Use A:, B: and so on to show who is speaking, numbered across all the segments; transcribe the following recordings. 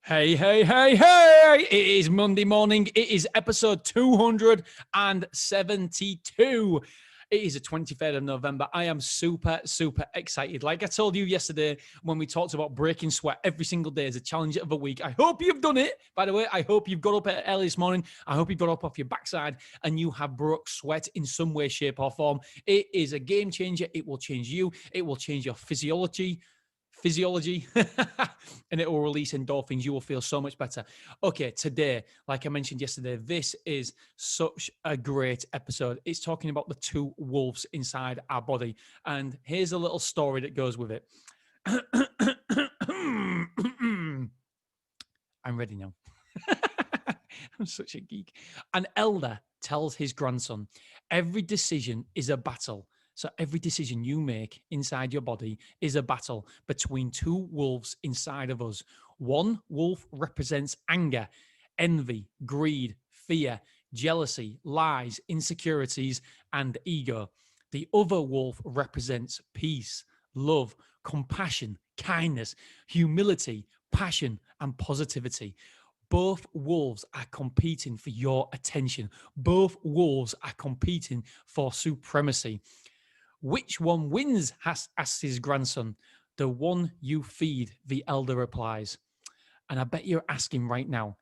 A: Hey, hey, hey, hey! It is Monday morning. It is episode 272. It is the 23rd of November. I am super, super excited. Like I told you yesterday when we talked about breaking sweat every single day as a challenge of a week. I hope you've done it. By the way, I hope you've got up early this morning. I hope you got up off your backside and you have broke sweat in some way, shape, or form. It is a game changer. It will change you. It will change your physiology, and it will release endorphins. You will feel so much better. Okay, today, like I mentioned yesterday, this is such a great episode. It's talking about the two wolves inside our body. And here's a little story that goes with it. I'm ready now. I'm such a geek. An elder tells his grandson, every decision is a battle. So every decision you make inside your body is a battle between two wolves inside of us. One wolf represents anger, envy, greed, fear, jealousy, lies, insecurities, and ego. The other wolf represents peace, love, compassion, kindness, humility, passion, and positivity. Both wolves are competing for your attention. Both wolves are competing for supremacy. Which one wins? Asks his grandson. The one you feed, the elder replies. And I bet you're asking right now,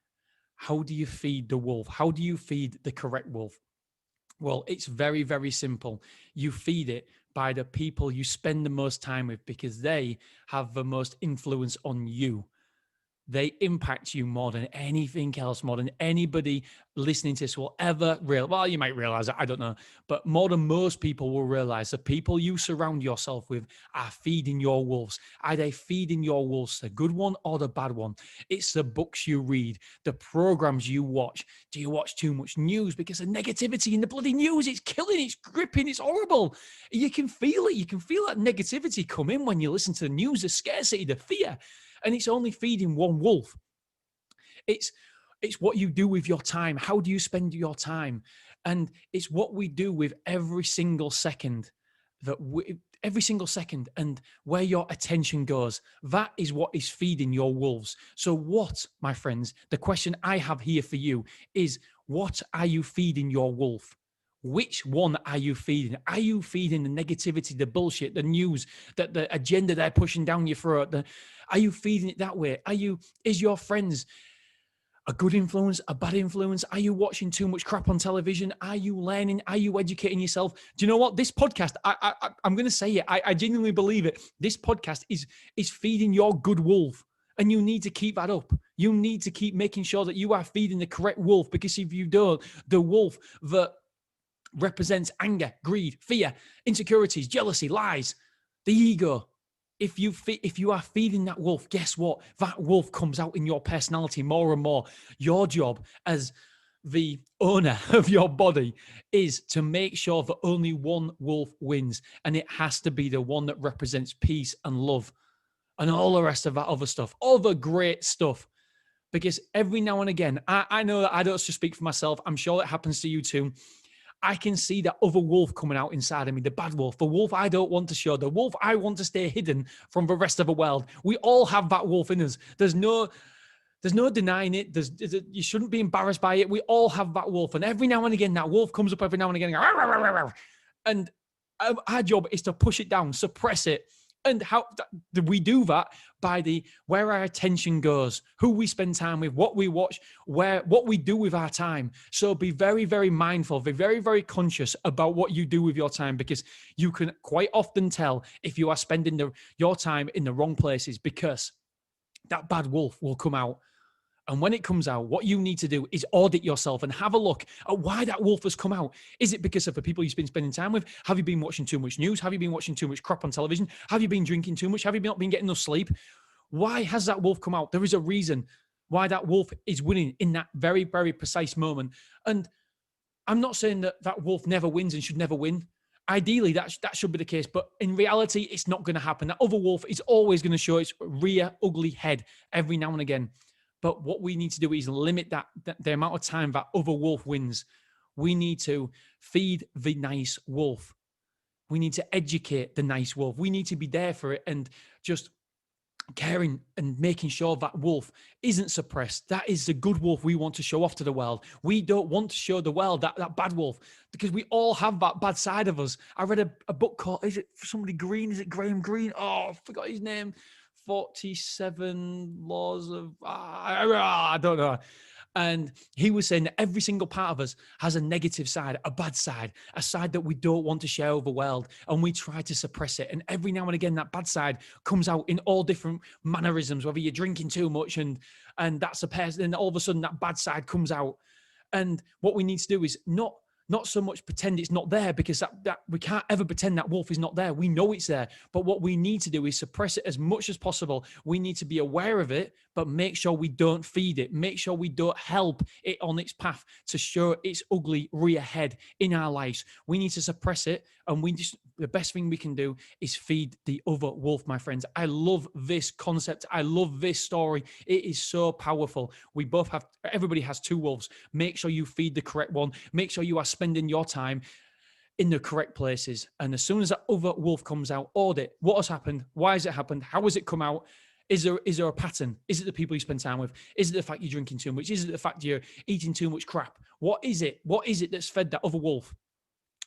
A: how do you feed the wolf? How do you feed the correct wolf? Well, it's very, very simple. You feed it by the people you spend the most time with because they have the most influence on you. They impact you more than anything else, more than anybody listening to this will ever realize. Well, you might realize it, I don't know. But more than most people will realize, the people you surround yourself with are feeding your wolves. Are they feeding your wolves the good one or the bad one? It's the books you read, the programs you watch. Do you watch too much news? Because the negativity in the bloody news, it's killing, it's gripping, it's horrible. You can feel it. You can feel that negativity come in when you listen to the news, the scarcity, the fear. And it's only feeding one wolf. It's what you do with your time. How do you spend your time? And it's what we do with every single second and where your attention goes. That is what is feeding your wolves. So what, my friends, the question I have here for you is, what are you feeding your wolf? Which one are you feeding? Are you feeding the negativity, the bullshit, the news, the agenda they're pushing down your throat? Are you feeding it that way? Is your friends a good influence, a bad influence? Are you watching too much crap on television? Are you learning? Are you educating yourself? Do you know what? This podcast, I'm going to say it. I genuinely believe it. This podcast is feeding your good wolf. And you need to keep that up. You need to keep making sure that you are feeding the correct wolf, because if you don't, the wolf that represents anger, greed, fear, insecurities, jealousy, lies, the ego. If you are feeding that wolf, guess what? That wolf comes out in your personality more and more. Your job as the owner of your body is to make sure that only one wolf wins, and it has to be the one that represents peace and love and all the rest of that other stuff, all the great stuff. Because every now and again, I know that I don't just speak for myself. I'm sure it happens to you too. I can see that other wolf coming out inside of me, the bad wolf, the wolf I don't want to show, the wolf I want to stay hidden from the rest of the world. We all have that wolf in us. There's no denying it. You shouldn't be embarrassed by it. We all have that wolf. And every now and again, that wolf comes up every now and again. And our job is to push it down, suppress it. And how do we do that? By where our attention goes, who we spend time with, what we watch, what we do with our time. So be very, very mindful, be very, very conscious about what you do with your time, because you can quite often tell if you are spending your time in the wrong places, because that bad wolf will come out. And when it comes out, what you need to do is audit yourself and have a look at why that wolf has come out. Is it because of the people you've been spending time with? Have you been watching too much news? Have you been watching too much crap on television? Have you been drinking too much? Have you not been getting enough sleep? Why has that wolf come out? There is a reason why that wolf is winning in that very, very precise moment. And I'm not saying that wolf never wins and should never win. Ideally, that should be the case. But in reality, it's not going to happen. That other wolf is always going to show its rear ugly head every now and again. But what we need to do is limit the amount of time that other wolf wins. We need to feed the nice wolf. We need to educate the nice wolf. We need to be there for it and just caring and making sure that wolf isn't suppressed. That is the good wolf we want to show off to the world. We don't want to show the world that bad wolf, because we all have that bad side of us. I read a book called, is it for somebody Green? Is it Graham Greene? Oh, I forgot his name. 47 Laws of, I don't know. And he was saying that every single part of us has a negative side, a bad side, a side that we don't want to share with the world. And we try to suppress it. And every now and again, that bad side comes out in all different mannerisms, whether you're drinking too much and that's a person, then all of a sudden that bad side comes out. And what we need to do is not so much pretend it's not there, because that we can't ever pretend that wolf is not there. We know it's there. But what we need to do is suppress it as much as possible. We need to be aware of it, but make sure we don't feed it. Make sure we don't help it on its path to show its ugly rear head in our lives. We need to suppress it. And the best thing we can do is feed the other wolf, my friends. I love this concept. I love this story. It is so powerful. Everybody has two wolves. Make sure you feed the correct one. Make sure you are spending your time in the correct places. And as soon as that other wolf comes out, audit what has happened, why has it happened, how has it come out? Is there a pattern? Is it the people you spend time with? Is it the fact you're drinking too much? Is it the fact you're eating too much crap? What is it? What is it that's fed that other wolf?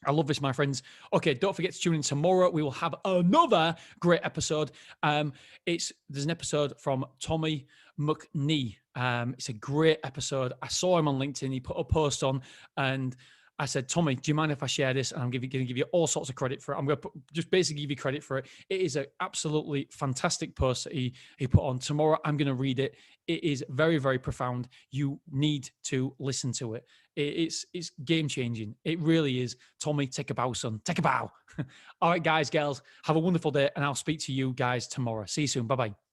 A: I love this, my friends. Okay, don't forget to tune in tomorrow. We will have another great episode. There's an episode from Tommy McNee. It's a great episode. I saw him on LinkedIn. He put a post on, and I said, Tommy, do you mind if I share this? And I'm going to give you all sorts of credit for it. I'm going to just basically give you credit for it. It is an absolutely fantastic post that he put on. Tomorrow, I'm going to read it. It is very, very profound. You need to listen to it. It's game changing. It really is. Tommy, take a bow, son. Take a bow. All right, guys, girls, have a wonderful day, and I'll speak to you guys tomorrow. See you soon. Bye-bye.